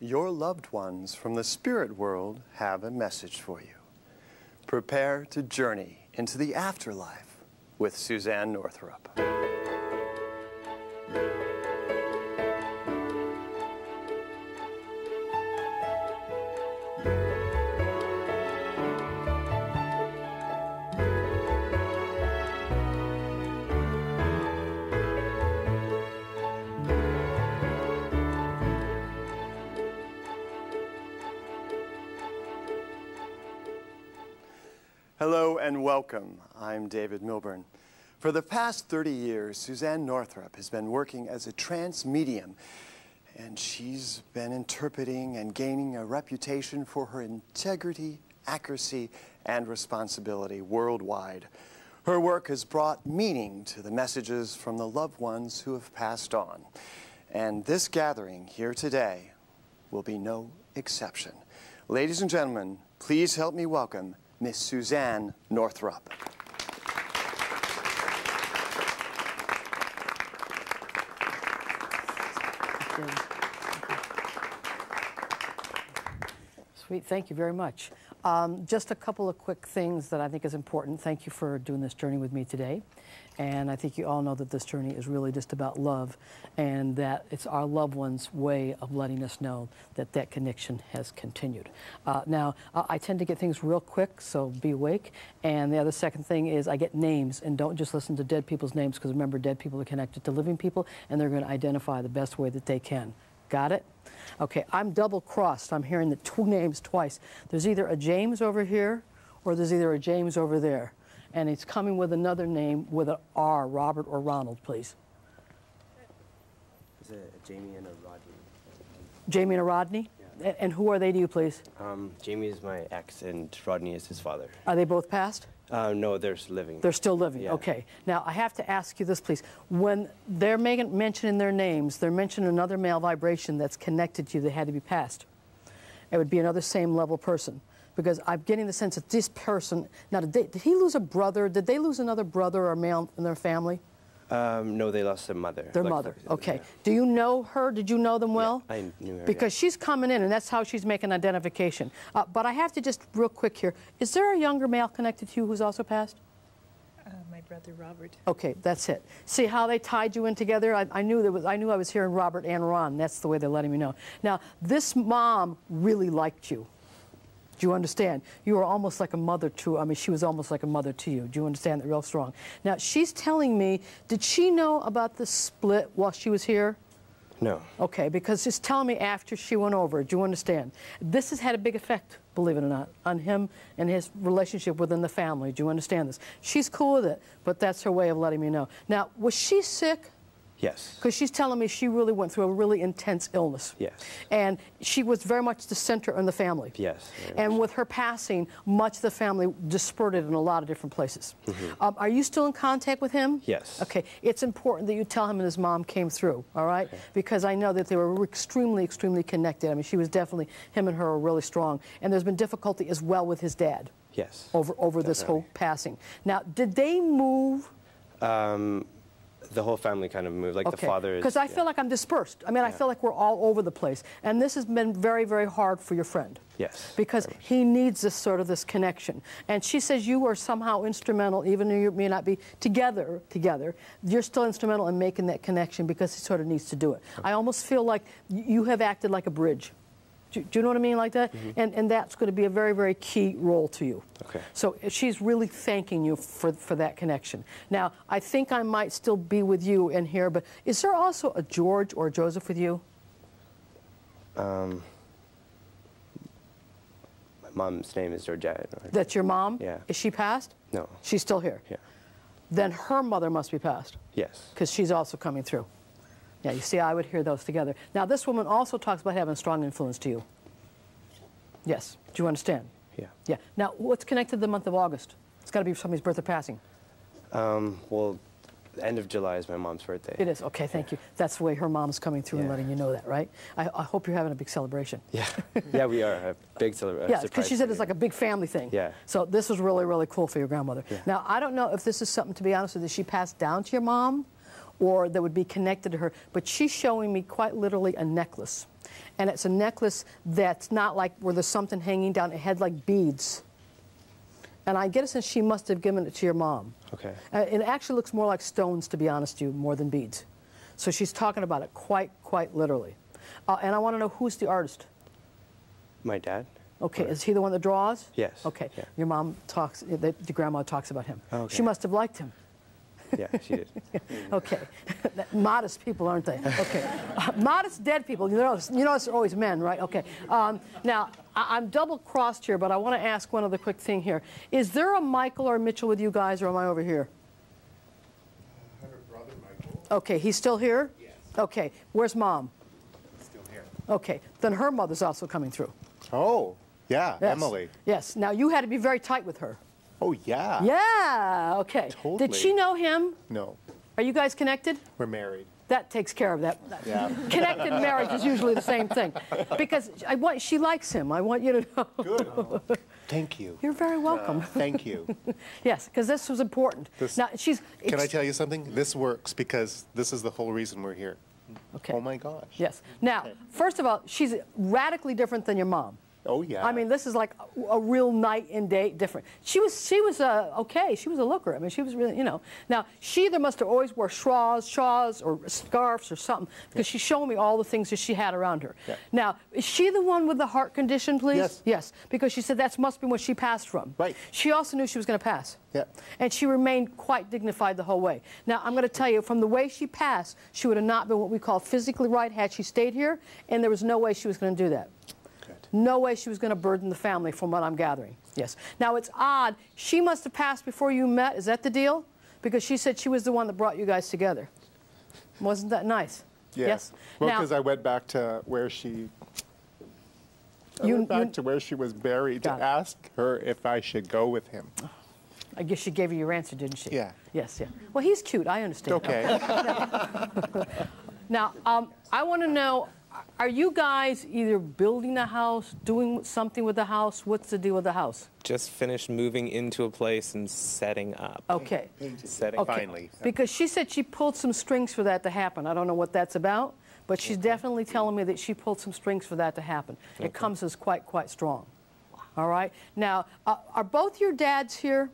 your loved ones from the spirit world have a message for you. Prepare to journey into the afterlife with Suzanne Northrup. Hello and welcome. I'm David Milburn. For the past 30 years, Suzanne Northrup has been working as a trance medium, and she's been interpreting and gaining a reputation for her integrity, accuracy, and responsibility worldwide. Her work has brought meaning to the messages from the loved ones who have passed on. And this gathering here today will be no exception. Ladies and gentlemen, please help me welcome Miss Suzanne Northrup. Sweet, thank you very much. Just a couple of quick things that I think is important. Thank you for doing this journey with me today. And I think you all know that this journey is really just about love, and that it's our loved ones' way of letting us know that that connection has continued. Now, I tend to get things real quick, so be awake. And the other second thing is I get names, and don't just listen to dead people's names, because remember, dead people are connected to living people, and they're going to identify the best way that they can. Got it? Okay, I'm double-crossed. I'm hearing the two names twice. There's either a James over here, or there's either a James over there. And it's coming with another name with an R, Robert or Ronald, please. Is it a Jamie and a Rodney? Jamie and a Rodney? Yeah. And who are they to you, please? Jamie is my ex, and Rodney is his father. Are they both passed? No, they're living. They're still living, yeah. Okay. Now, I have to ask you this, please. When they're mentioning their names, they're mentioning another male vibration that's connected to you that had to be passed. It would be another same level person. Because I'm getting the sense that this person, now did he lose a brother? Did they lose another brother or male in their family? No, they lost their mother. Their mother, okay. Yeah. Do you know her? Did you know them well? Yeah, I knew her. Because she's coming in, and that's how she's making identification. But I have to just, real quick here, is there a younger male connected to you who's also passed? My brother Robert. Okay, that's it. See how they tied you in together? I knew I was hearing Robert and Ron. That's the way they're letting me know. Now, this mom really liked you. Do you understand? You were almost like a mother to, I mean, she was almost like a mother to you. Do you understand that real strong? Now, she's telling me, did she know about the split while she was here? No. Okay, because she's telling me after she went over. Do you understand? This has had a big effect, believe it or not, on him and his relationship within the family. Do you understand this? She's cool with it, but that's her way of letting me know. Now, was she sick? Yes. Because she's telling me she really went through a really intense illness. Yes. And she was very much the center in the family. Yes. And with her passing, much of the family dispersed in a lot of different places. Mm-hmm. Are you still in contact with him? Yes. Okay. It's important that you tell him and his mom came through, all right? Okay. Because I know that they were extremely, extremely connected. I mean, she was definitely, him and her are really strong. And there's been difficulty as well with his dad. Yes. Over this whole passing. Now, did they move? The whole family kind of moved, like the father is... Because I feel like I'm dispersed. I mean, I feel like we're all over the place. And this has been very, very hard for your friend. Yes. Because he needs this this connection. And she says you are somehow instrumental, even though you may not be together, you're still instrumental in making that connection because he sort of needs to do it. Okay. I almost feel like you have acted like a bridge. Do you know what I mean, like that? Mm-hmm. And that's going to be a very, very key role to you. Okay. So she's really thanking you for that connection. Now, I think I might still be with you in here, but is there also a George or a Joseph with you? My mom's name is Georgette. That's your mom? Yeah. Is she passed? No. She's still here? Yeah. Then her mother must be passed? Yes. Because she's also coming through. Yeah, you see, I would hear those together. Now, this woman also talks about having a strong influence to you. Yes. Do you understand? Yeah. Yeah. Now, what's connected to the month of August? It's got to be somebody's birth or passing. Well, the end of July is my mom's birthday. It is. Okay, thank you. That's the way her mom's coming through and letting you know that, right? I hope you're having a big celebration. Yeah. Yeah, we are. A big celebration. Yeah, because she said it's like a big family thing. Yeah. So this was really, really cool for your grandmother. Yeah. Now, I don't know if this is something, to be honest with you, she passed down to your mom, or that would be connected to her. But she's showing me quite literally a necklace. And it's a necklace that's not like where there's something hanging down. It had like beads. And I get a sense she must have given it to your mom. Okay. It actually looks more like stones, to be honest with you, more than beads. So she's talking about it quite literally. And I want to know, who's the artist? My dad. Okay, is he the one that draws? Yes. Okay, Yeah. your mom talks, the grandma talks about him. Okay. She must have liked him. Yeah, she did. Okay, modest people, aren't they? Okay, modest dead people. You notice they're always men, right? Okay. Now I'm double-crossed here, but I want to ask one other quick thing here. Is there a Michael or a Mitchell with you guys, or am I over here? I have a brother, Michael. Okay, he's still here? Yes. Okay, where's mom? Still here. Okay, then her mother's also coming through. Oh, yeah, Yes. Emily. Yes. Now you had to be very tight with her. Oh, yeah. Yeah. Okay. Totally. Did she know him? No, Are you guys connected? we're married. That takes care of that. Yeah. Connected marriage is usually the same thing. Because she likes him. I want you to know. Good. Thank you. You're very welcome. Thank you. Yes, because this was important. Now, Can I tell you something? This works because this is the whole reason we're here. Okay. Oh, my gosh. Yes. Now, first of all, she's radically different than your mom. Oh, yeah. I mean, this is like a real night and day different. She was okay. She was a looker. I mean, she was really, you know. Now, she either must have always wore shawls or scarves or something, because she's showing me all the things that she had around her. Yeah. Now, is she the one with the heart condition, please? Yes. Yes, because she said that must be what she passed from. Right. She also knew she was going to pass. Yeah. And she remained quite dignified the whole way. Now, I'm going to tell you, from the way she passed, she would have not been what we call physically right had she stayed here, and there was no way she was going to do that. No way she was going to burden the family, from what I'm gathering. Yes. Now, it's odd. She must have passed before you met. Is that the deal? Because she said she was the one that brought you guys together. Wasn't that nice? Yeah. Yes. Well, Now, because I went back to where she... to where she was buried to Got it. ask her if I should go with him. I guess she gave you your answer, didn't she? Yeah. Yes, yeah. Well, he's cute. I understand. Okay. Now, I want to know, are you guys either building a house, doing something with the house? What's the deal with the house? Just finished moving into a place and setting up. Okay. Setting Okay. Finally. Because she said she pulled some strings for that to happen. I don't know what that's about, but she's definitely telling me that she pulled some strings for that to happen. It comes as quite strong. All right. Now, are both your dads here?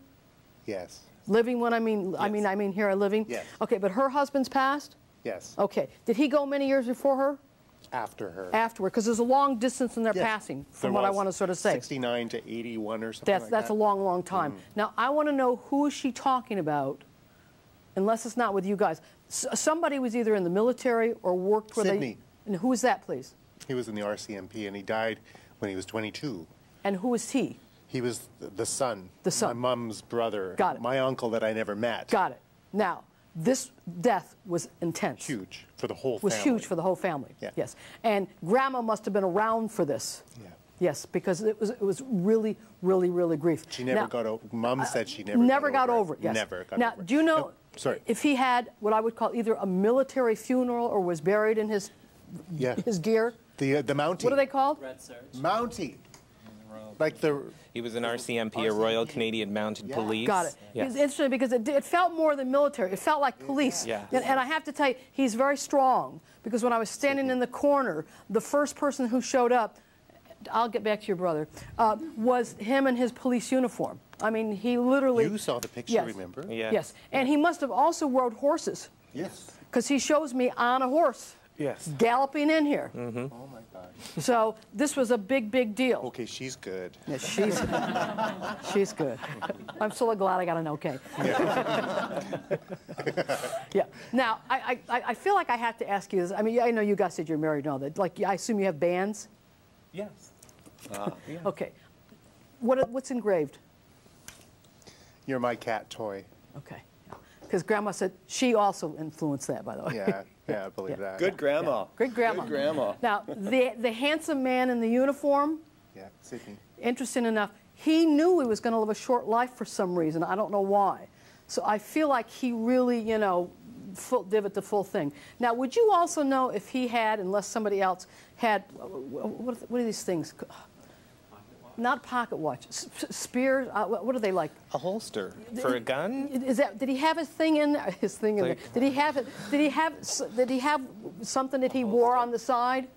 Yes. Living when I mean here are living? Yes. Okay, but her husband's passed? Yes. Okay. Did he go many years before her? After her. Afterward, because there's a long distance in their Yes, passing, from there what I was. want to sort of say. 69 to 81 or something like that. That's a long time. Now, I want to know, who is she talking about, unless it's not with you guys. Somebody was either in the military or worked where Sydney. And who is that, please? He was in the RCMP, and he died when he was 22. And who is he? He was the son. The son. My mom's brother. Got it. My uncle that I never met. Got it. Now, this death was intense. Huge for the whole Was family. huge for the whole family. Yeah. Yes. And Grandma must have been around for this. Yeah. Yes, because it was really grief. She never Now, got over. Mom said she never got over it. Yes. Never got now, over it. do you know No, sorry. if he had what I would call either a military funeral or was buried in his Yeah. gear? The Mountie. What are they called? Mountie. Like the. He was an RCMP, a Royal Canadian Mounted Police. Got it. Yes. It's interesting because it felt more than military. It felt like police. Yeah. And I have to tell you, he's very strong, because when I was standing in the corner, the first person who showed up, I'll get back to your brother, was him in his police uniform. I mean, he literally... You saw the picture, Yes. remember? Yeah. Yes. And he must have also rode horses, Yes. because he shows me on a horse Yes. galloping in here. Oh my gosh. So this was a big deal. Okay, she's good. Yeah, she's good. I'm so glad I got an okay. Yeah. Now, I feel like I have to ask you this. I mean, I know you guys said you're married and all that. Like, I assume you have bands? Yes. Yeah. Okay. What's engraved? You're my cat toy. Okay. Because Grandma said she also influenced that, by the way. Yeah, I believe that. Good grandma. Great Grandma. Good grandma. Now, the handsome man in the uniform, Yeah, Sydney. interesting enough, he knew he was going to live a short life for some reason. I don't know why. So I feel like he really, did it the full thing. Now, would you also know if he had, unless somebody else had, what are these things? not pocket watch. Spears. What are they like? A holster for a gun? Is that? Did he have his thing in there? His thing in there. Did he have it? Did he have something that he wore on the side?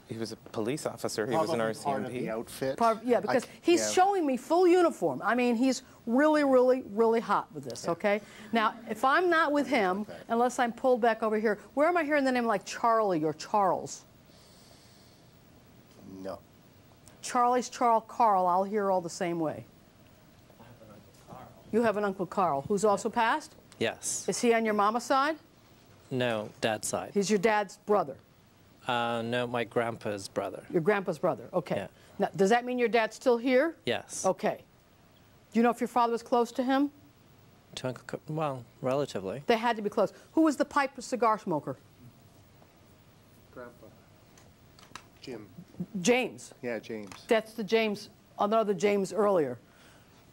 He was a police officer. He was an Probably part of the RCMP. outfit. Yeah, because he's showing me full uniform. I mean, he's really, really, really hot with this, okay? Now, if I'm not with him, unless I'm pulled back over here, where am I hearing the name like Charlie or Charles? No. Charlie's Carl, I'll hear all the same way. You have an Uncle Carl, who's also passed? Yes. Is he on your mama's side? No, dad's side. He's your dad's brother? No, my grandpa's brother. Your grandpa's brother, okay. Yeah. Now, does that mean your dad's still here? Yes. Okay. Do you know if your father was close to him? To Uncle, well, relatively. They had to be close. Who was the pipe cigar smoker? Grandpa. Jim. James. Yeah, James. That's the James, another James earlier.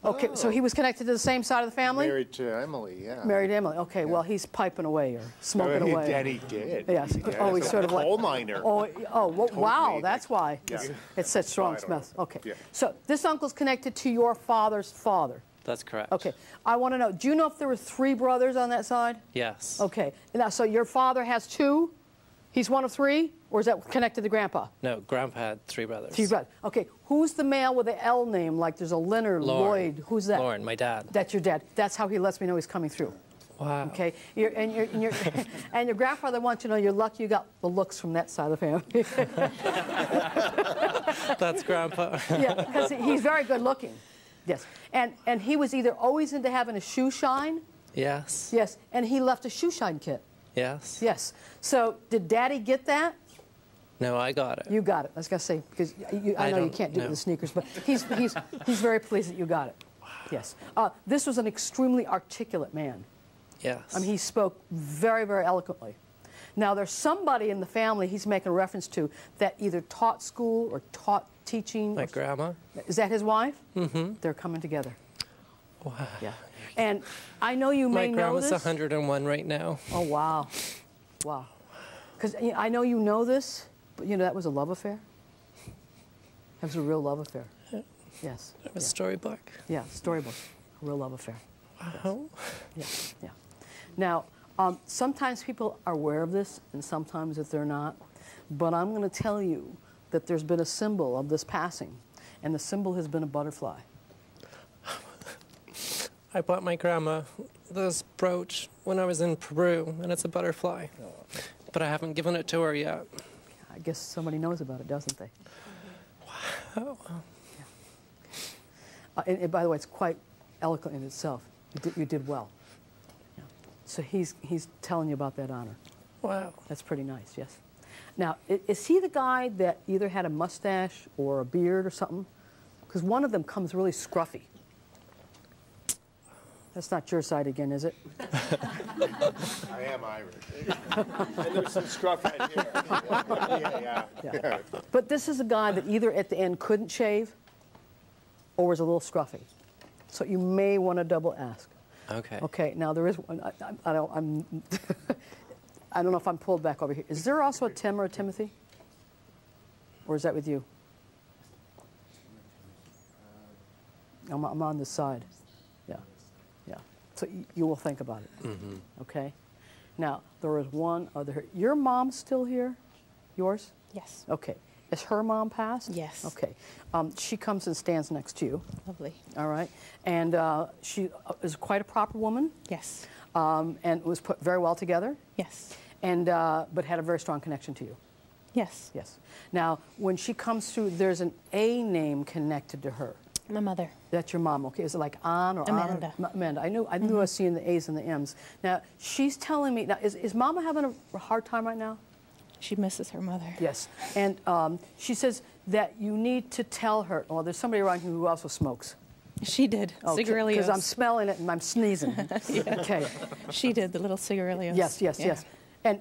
Okay, so he was connected to the same side of the family? Married to Emily, yeah. Married to Emily. Okay, well, he's piping away or smoking away. And he did. Yes. He did. Oh, he's sort of like coal miner. Oh, well, wow, Totally. that's why it's such strong I don't smells. know. Okay. Yeah. So this uncle's connected to your father's father. That's correct. Okay. I want to know, do you know if there were 3 brothers on that side? Yes. Okay. Now, so your father has 2? He's one of 3? Or is that connected to Grandpa? No, Grandpa had 3 brothers. 3 brothers. Okay. Who's the male with the L name? Like there's a Leonard, Lauren. Lloyd. Who's that? Lauren, my dad. That's your dad. That's how he lets me know he's coming through. Wow. Okay. And your grandfather wants you to know you're lucky you got the looks from that side of the family. That's Grandpa. Yeah, because he's very good looking. Yes. And he was either always into having a shoe shine. Yes. Yes. And he left a shoe shine kit. Yes. Yes. So did Daddy get that? No, I got it. You got it. I was going to say, because I know you can't do it with the sneakers, but he's very pleased that you got it. Yes. This was an extremely articulate man. Yes. I mean, he spoke very, very eloquently. Now, there's somebody in the family he's making reference to that either taught school or taught teaching. My grandma. Is that his wife? Mm-hmm. They're coming together. Wow. Yeah. And I know you may know grandma's this. 101 right now. Oh, wow. Wow. Because I know you know this, but you know that was a love affair? That was a real love affair. Yes. It was a storybook. Yeah, storybook. A real love affair. Wow. Yes. Yeah. Now, sometimes people are aware of this, and sometimes if they're not. But I'm going to tell you that there's been a symbol of this passing, and the symbol has been a butterfly. I bought my grandma this brooch when I was in Peru, and it's a butterfly. But I haven't given it to her yet. I guess somebody knows about it, doesn't they? Wow. Yeah. And by the way, it's quite eloquent in itself. You did well. Yeah. So he's telling you about that honor. Wow. That's pretty nice, yes. Now, is he the guy that either had a mustache or a beard or something? Because one of them comes really scruffy. That's not your side again, is it? I am Irish. And there's some scruff right here. Yeah. But this is a guy that either at the end couldn't shave or was a little scruffy. So you may want to double ask. Okay. Okay, now there is one. I don't know if I'm pulled back over here. Is there also a Tim or a Timothy? Or is that with you? I'm on this side. Yeah. Yeah. So you will think about it. Mm-hmm. Okay? Now, there is one other. Your mom's still here? Yours? Yes. Okay. Is her mom passed? Yes. Okay. She comes and stands next to you. Lovely. All right. And she is quite a proper woman. Yes. And was put very well together. Yes. And but had a very strong connection to you. Yes. Yes. Now, when she comes through, there's an A name connected to her. My mother. That's your mom. Okay. Is it like Ann or Amanda. Anna? Amanda. I knew I was seeing the A's and the M's. Now, she's telling me. Now, is Mama having a hard time right now? She misses her mother. Yes. And she says that you need to tell her. Well, there's somebody around here who also smokes. She did. Cigarillos. Because I'm smelling it and I'm sneezing. Okay. She did, the little cigarillos. Yes, yes, Yeah. yes.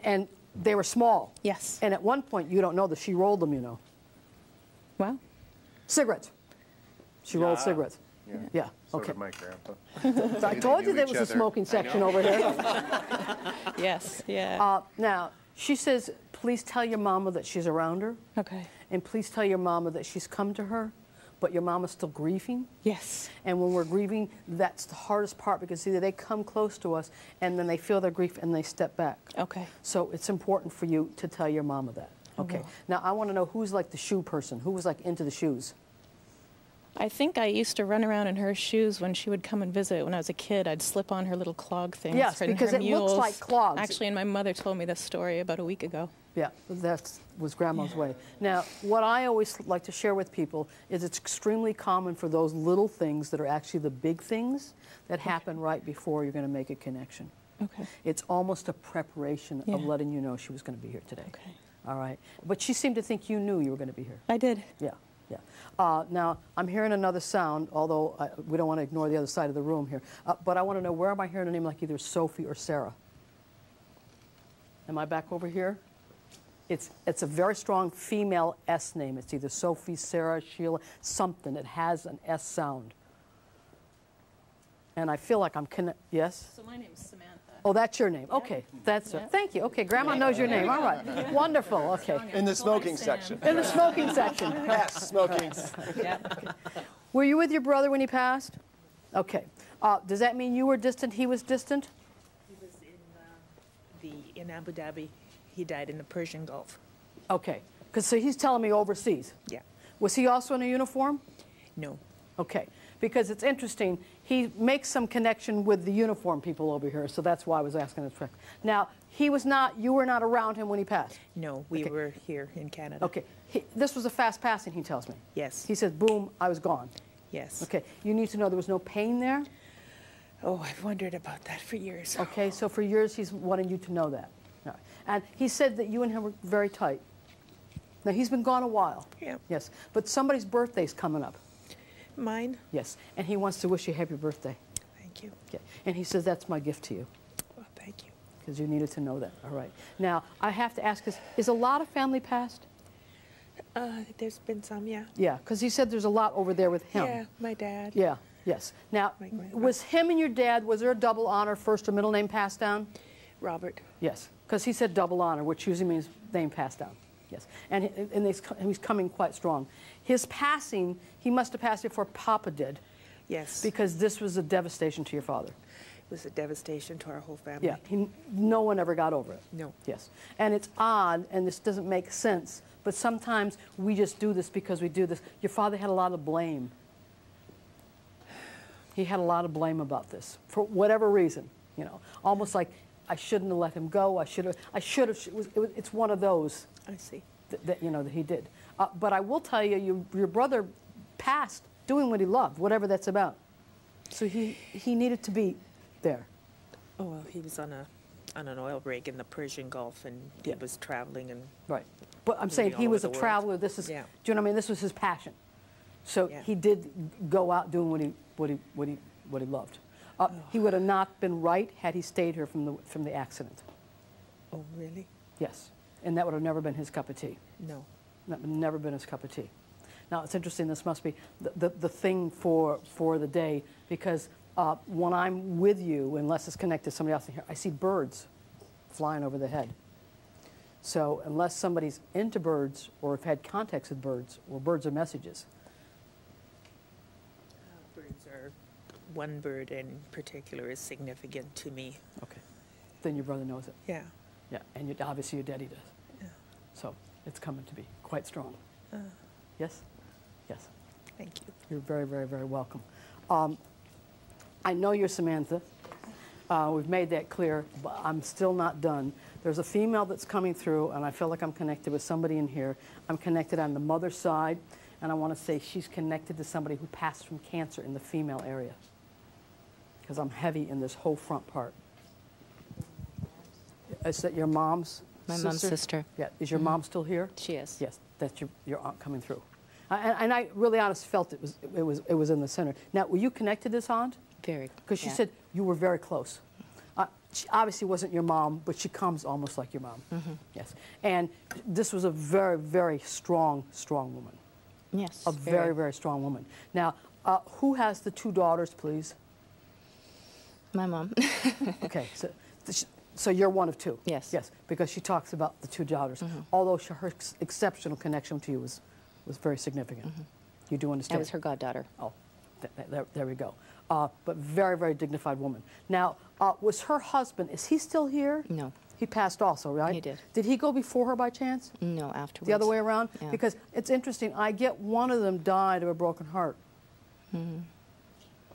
And they were small. Yes. And at one point, you don't know that she rolled them, you know. Well, Cigarettes. She rolled cigarettes. Yeah. So Okay. did my grandpa. I told you there was a smoking section over here. yes, yeah. Now, she says, please tell your mama that she's around her. Okay. And please tell your mama that she's come to her, but your mom is still grieving. Yes. And when we're grieving, that's the hardest part, because either they come close to us and then they feel their grief and they step back. Okay. So it's important for you to tell your mama that. Okay. Now I want to know who's like the shoe person. Who was like into the shoes? I think I used to run around in her shoes when she would come and visit. When I was a kid, I'd slip on her little clog things. Yes, for because her it mules. looks like clogs. Actually, and my mother told me this story about a week ago. Yeah, that was Grandma's way. Now, what I always like to share with people is it's extremely common for those little things that are actually the big things that happen right before you're going to make a connection. Okay. It's almost a preparation of Yeah. letting you know she was going to be here today. Okay. All right. But she seemed to think you knew you were going to be here. I did. Yeah, yeah. Now, I'm hearing another sound, although we don't want to ignore the other side of the room here. But I want to know, where am I hearing a name like either Sophie or Sarah? Am I back over here? It's a very strong female S name. It's either Sophie, Sarah, Sheila, something. It has an S sound. And I feel like I'm yes? So my name's Samantha. Oh, that's your name. Okay, that's it. Thank you. Okay, Grandma knows your name. All right, wonderful. Okay, In the smoking section. in the smoking section. Yes, smoking. Were you with your brother when he passed? Okay. Does that mean you were distant? He was distant? He was in Abu Dhabi. He died in the Persian Gulf. Okay. Because so he's telling me overseas. Yeah. Was he also in a uniform? No. Okay. Because it's interesting, he makes some connection with the uniform people over here, so that's why I was asking this question. Now, he was not, you were not around him when he passed? No, we were here in Canada. Okay. This was a fast passing, he tells me. Yes. He says, boom, I was gone. Yes. Okay. You need to know there was no pain there? Oh, I've wondered about that for years. Okay, so for years he's wanting you to know that. All right. And he said that you and him were very tight. Now, he's been gone a while. Yeah. Yes. But somebody's birthday's coming up. Mine? Yes. And he wants to wish you happy birthday. Thank you. Okay. And he says that's my gift to you. Well, thank you. Because you needed to know that. All right. Now, I have to ask, is a lot of family passed? There's been some, yeah. Yeah, because he said there's a lot over there with him. Yeah, my dad. Yeah, yes. Now, My grandma. was him and your dad, was there a double honor, first or middle name passed down? Robert. Yes, because he said double honor, which usually means name passed down. Yes, and he's coming quite strong. His passing, he must have passed before Papa did, Yes. because this was a devastation to your father. It was a devastation to our whole family. Yeah, no one ever got over it. No. Yes, and it's odd, and this doesn't make sense, but sometimes we just do this because we do this. Your father had a lot of blame. He had a lot of blame about this, for whatever reason, you know, almost like, I shouldn't have let him go. I should have. It's one of those. I see. That you know that he did. But I will tell you, your brother passed doing what he loved, whatever that's about. So he needed to be there. Oh, well, he was on an oil rig in the Persian Gulf, and he was traveling and Right. But I'm saying all he over was the a world. traveler. This is. Yeah. Do you know what I mean? This was his passion. So Yeah. he did go out doing what he loved. He would have not been right had he stayed here from the accident. Oh, really? Yes, and that would have never been his cup of tea. No. That would never been his cup of tea. Now it's interesting. This must be the thing for the day, because when I'm with you, unless it's connected to somebody else in here, I see birds flying over the head. So unless somebody's into birds or have had contacts with birds, or birds are messages. Birds are, one bird in particular is significant to me. Okay, then your brother knows it. Yeah. Yeah, and obviously your daddy does. Yeah. So it's coming to be quite strong. Yes? Yes. Thank you. You're very, very, very welcome. I know you're Samantha. We've made that clear, but I'm still not done. There's a female that's coming through, and I feel like I'm connected with somebody in here. I'm connected on the mother's side, and I want to say she's connected to somebody who passed from cancer in the female area, because I'm heavy in this whole front part. Is that your mom's My sister? mom's sister. Yeah. Is your mom still here? She is. Yes, that's your aunt coming through. And I really honest felt it was in the center. Now, were you connected to this aunt? Very. Because she said you were very close. She obviously wasn't your mom, but she comes almost like your mom. Yes. And this was a very, very strong woman. Yes. A very, very strong woman. Now, who has the two daughters, please? My mom. Okay. So you're one of two? Yes. Yes, because she talks about the two daughters, although her exceptional connection to you was very significant. You do understand? I was her goddaughter. Oh, there we go. But very, very dignified woman. Now, was her husband, is he still here? No. He passed also, right? He did. Did he go before her by chance? No, afterwards. The other way around? Yeah. Because it's interesting, I get one of them died of a broken heart. Mm-hmm.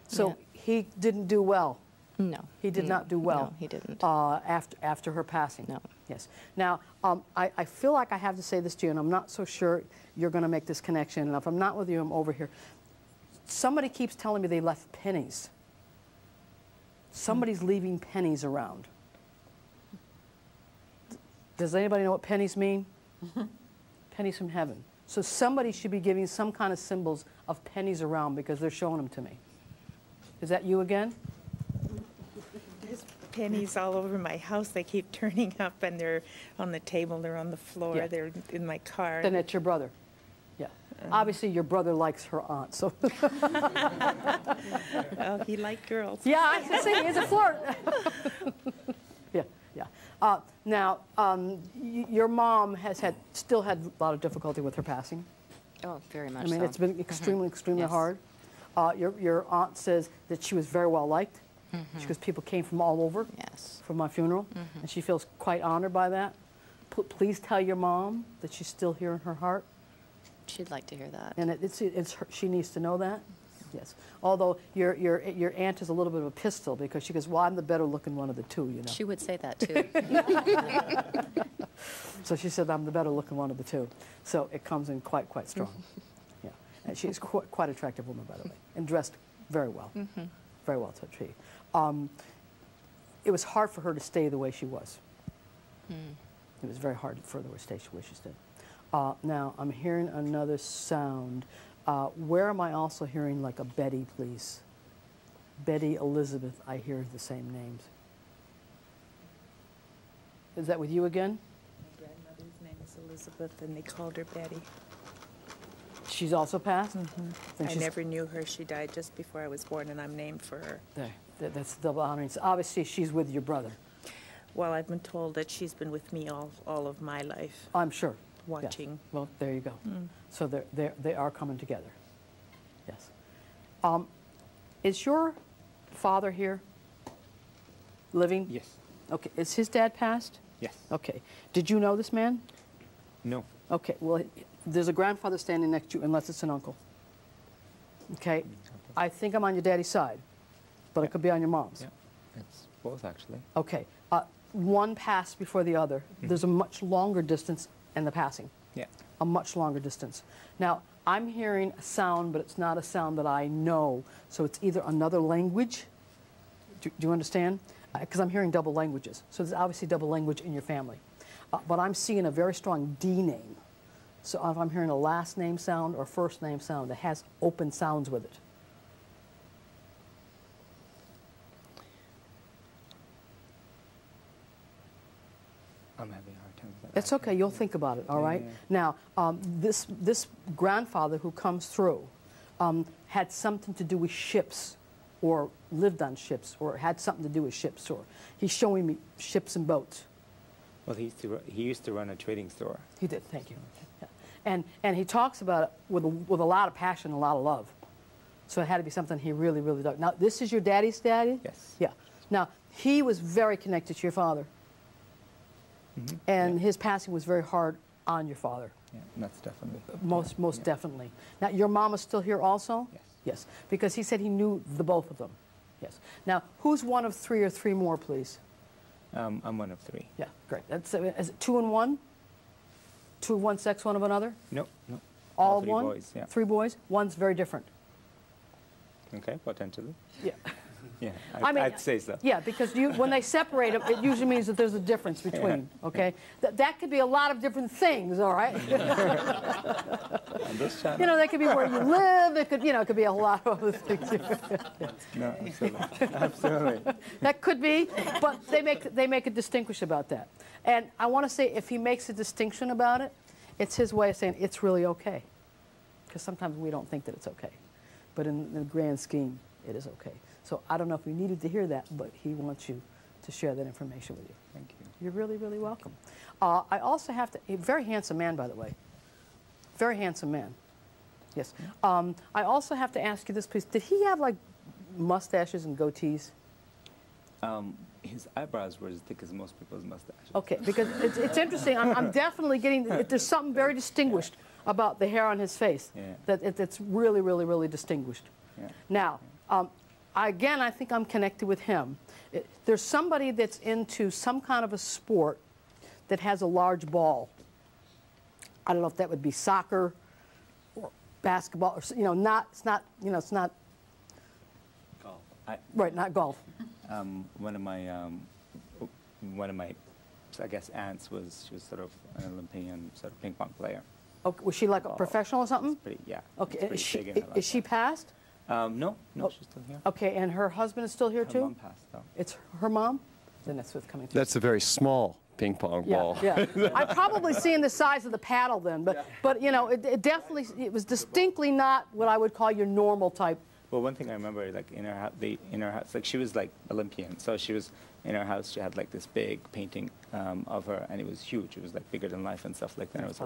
So Yeah. he didn't do well. No. He did not do well. No, he didn't. After her passing. No. Yes. Now, I feel like I have to say this to you, and I'm not so sure you're going to make this connection. And if I'm not with you, I'm over here. Somebody keeps telling me they left pennies. Somebody's leaving pennies around. Does anybody know what pennies mean? Pennies from heaven. So somebody should be giving some kind of symbols of pennies around because they're showing them to me. Is that you again? There's pennies all over my house. They keep turning up, and they're on the table, they're on the floor, Yeah. they're in my car. Then it's your brother. Yeah. Obviously, your brother likes her aunt, so. Oh, he liked girls. Yeah, I can see he's a flirt. Yeah, yeah. Now, your mom has still had a lot of difficulty with her passing. Oh, very much I mean, so. it's been extremely, extremely Yes. hard. Your aunt says that she was very well liked because people came from all over Yes. for my funeral, and she feels quite honored by that. Please tell your mom that she's still here in her heart, She'd like to hear that. and she needs to know that. Yes. Although your aunt is a little bit of a pistol because she goes, well, I'm the better looking one of the two, you know. She would say that too. So she said, I'm the better looking one of the two. So it comes in quite strong. Yeah. And she's quite attractive woman, by the way, and dressed very well. Very well to a tree. It was hard for her to stay the way she was. It was very hard for her to stay the way she stayed. Now, I'm hearing another sound. Where am I also hearing like a Betty, please? Betty, Elizabeth, I hear the same names. Is that with you again? My grandmother's name is Elizabeth, and they called her Betty. She's also passed? Then I she's- never knew her. She died just before I was born, and I'm named for her. There, that's double honoring. So obviously, she's with your brother. Well, I've been told that she's been with me all of my life, I'm sure. watching. Yes. Well, there you go. So they are coming together. Yes. Is your father here? Living? Yes. Okay. Is his dad passed? Yes. Okay. Did you know this man? No. Okay. Well, there's a grandfather standing next to you, unless it's an uncle. Okay. I think I'm on your daddy's side, but it could be on your mom's. Yeah. It's both actually. Okay. One passed before the other. There's a much longer distance in the passing. Yeah. A much longer distance. Now, I'm hearing a sound, but it's not a sound that I know. So it's either another language. Do you understand? Because I'm hearing double languages. So there's obviously double language in your family. But I'm seeing a very strong D name. So if I'm hearing a last name sound or first name sound that has open sounds with it. I'm having a hard time with that. It's okay. You'll think about it, all right? Yeah. Now, this grandfather who comes through had something to do with ships or lived on ships or had something to do with ships, or he's showing me ships and boats. Well, he used to run a trading store. He did, thank you. Yeah. And he talks about it with a lot of passion, a lot of love. So it had to be something he really, really dug. Now, this is your daddy's daddy? Yes. Yeah. Now, he was very connected to your father. And his passing was very hard on your father. Yeah, that's definitely. Most definitely. Now, your mom is still here also? Yes. Yes, because he said he knew the both of them. Yes. Now, who's one of three or three more, please? I'm one of three. Yeah, great. That's, is it 2 and 1? 2 of one sex, one of another? No, no. All three one? boys, yeah. 3 boys? One's very different. Okay, potentially. Yeah. Yeah, I mean, I'd say so. Yeah, because when they separate them, it usually means that there's a difference between, okay? That could be a lot of different things, all right? On this channel. You know, that could be where you live. It could, it could be a lot of other things. No, absolutely. Absolutely. That could be, but they make a distinction about that. And I want to say, if he makes a distinction about it, it's his way of saying it's really okay. Because sometimes we don't think that it's okay. But in the grand scheme, it is okay. So I don't know if we needed to hear that, but he wants you to share that information with you. Thank you. You're really, really welcome. I also have to, a very handsome man, by the way. Very handsome man. Yes. I also have to ask you this, please. Did he have like mustaches and goatees? His eyebrows were as thick as most people's mustaches. Okay, because it's interesting. I'm definitely getting, there's something very distinguished about the hair on his face. Yeah. That it's really, really, really distinguished. Yeah. Now, again, I think I'm connected with him. There's somebody that's into some kind of a sport that has a large ball. I don't know if that would be soccer or basketball, or, you know, it's not Golf. right, not golf. One of my, I guess, aunts she was sort of an Olympian sort of ping pong player. Okay, was she like a professional or something? Pretty, yeah. Okay, It's pretty big in her is she life. passed? No, she's still here. Okay, and her husband is still here Her too? mom passed, though. It's her mom? Then that's what's coming through. That's a very small ping pong ball. Yeah. I'm probably seeing the size of the paddle then, but you know, it definitely, it was distinctly not what I would call your normal type. Well, one thing I remember, like in her house, like she was like Olympian, so she was in her house. She had like this big painting of her, and it was huge. It was like bigger than life and stuff like that. It was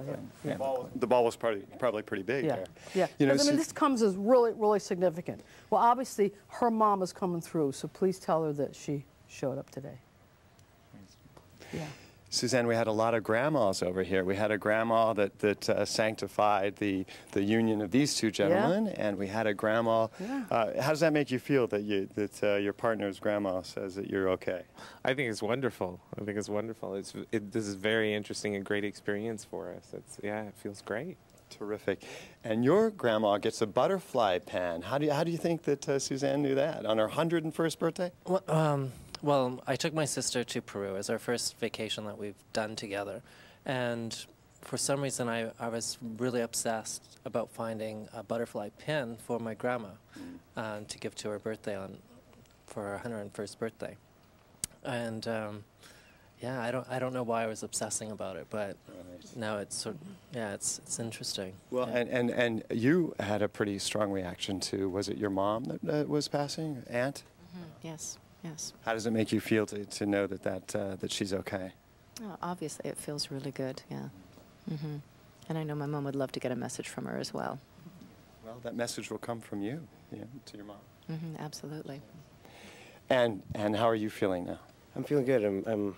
The ball was probably pretty big. Yeah, there. yeah. You know, I mean, this comes as really, really significant. Well, obviously, her mom is coming through, so please tell her that she showed up today. Yeah. Suzanne, we had a lot of grandmas over here. We had a grandma that sanctified the union of these two gentlemen, and we had a grandma. Yeah. How does that make you feel that your partner's grandma says that you're okay? I think it's wonderful. I think it's wonderful. This is very interesting and great experience for us. It feels great. Terrific. And your grandma gets a butterfly pen. How do you think that Suzanne knew that on her 101st birthday? Well, I took my sister to Peru. It was our first vacation that we've done together. And for some reason, I was really obsessed about finding a butterfly pin for my grandma to give to her birthday for her 101st birthday. And yeah, I don't know why I was obsessing about it, but now it's sort of, yeah, it's interesting. Well, yeah. and you had a pretty strong reaction to, was it your mom that was passing, aunt? Mm-hmm. Yes. Yes. How does it make you feel to know that she's okay? Oh, obviously, it feels really good. Yeah. Mm-hmm. And I know my mom would love to get a message from her as well. Well, that message will come from you, to your mom. Mm-hmm. Absolutely. And how are you feeling now? I'm feeling good. I'm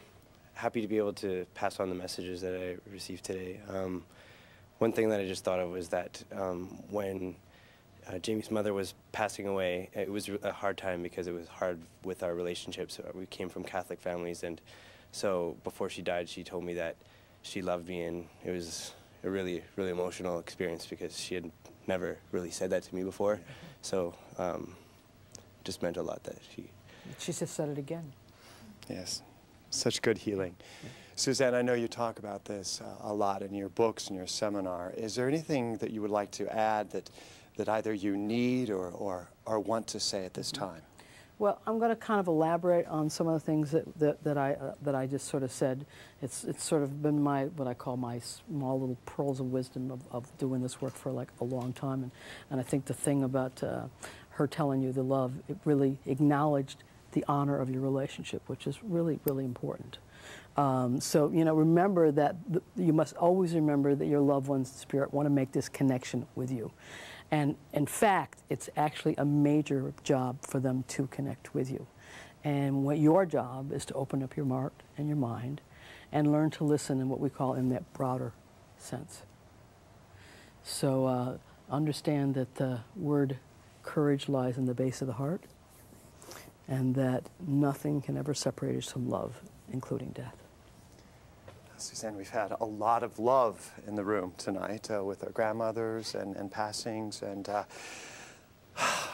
happy to be able to pass on the messages that I received today. One thing that I just thought of was that when Jamie's mother was passing away, it was a hard time because it was hard with our relationships. We came from Catholic families, and so before she died, she told me that she loved me, and it was a really, really emotional experience because she had never really said that to me before. So just meant a lot that she just said it again. Yes, such good healing. Suzanne, I know you talk about this a lot in your books and your seminar. Is there anything that you would like to add that either you need or want to say at this time? Well, I'm going to kind of elaborate on some of the things that I just sort of said. It's sort of been what I call my small little pearls of wisdom of doing this work for like a long time, and I think the thing about her telling you the love, it really acknowledged the honor of your relationship, which is really, really important. So, remember that you must always remember that your loved ones in spirit want to make this connection with you. And in fact, it's actually a major job for them to connect with you. And what your job is to open up your heart and your mind and learn to listen in what we call in that broader sense. So understand that the word courage lies in the base of the heart, and that nothing can ever separate us from love, including death. Suzanne, we've had a lot of love in the room tonight with our grandmothers and passings, and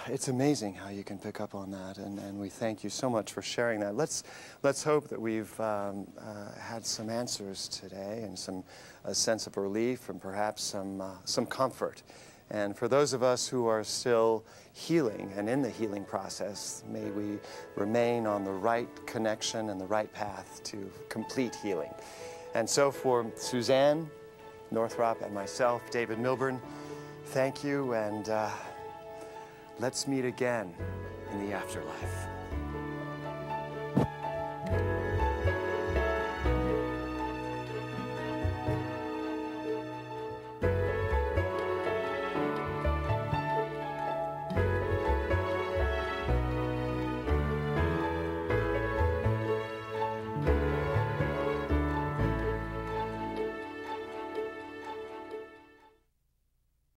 it's amazing how you can pick up on that, and we thank you so much for sharing that. Let's hope that we've had some answers today and a sense of relief and perhaps some comfort. And for those of us who are still healing and in the healing process, may we remain on the right connection and the right path to complete healing. And so for Suzanne Northrop and myself, David Milburn, thank you, and let's meet again in the afterlife.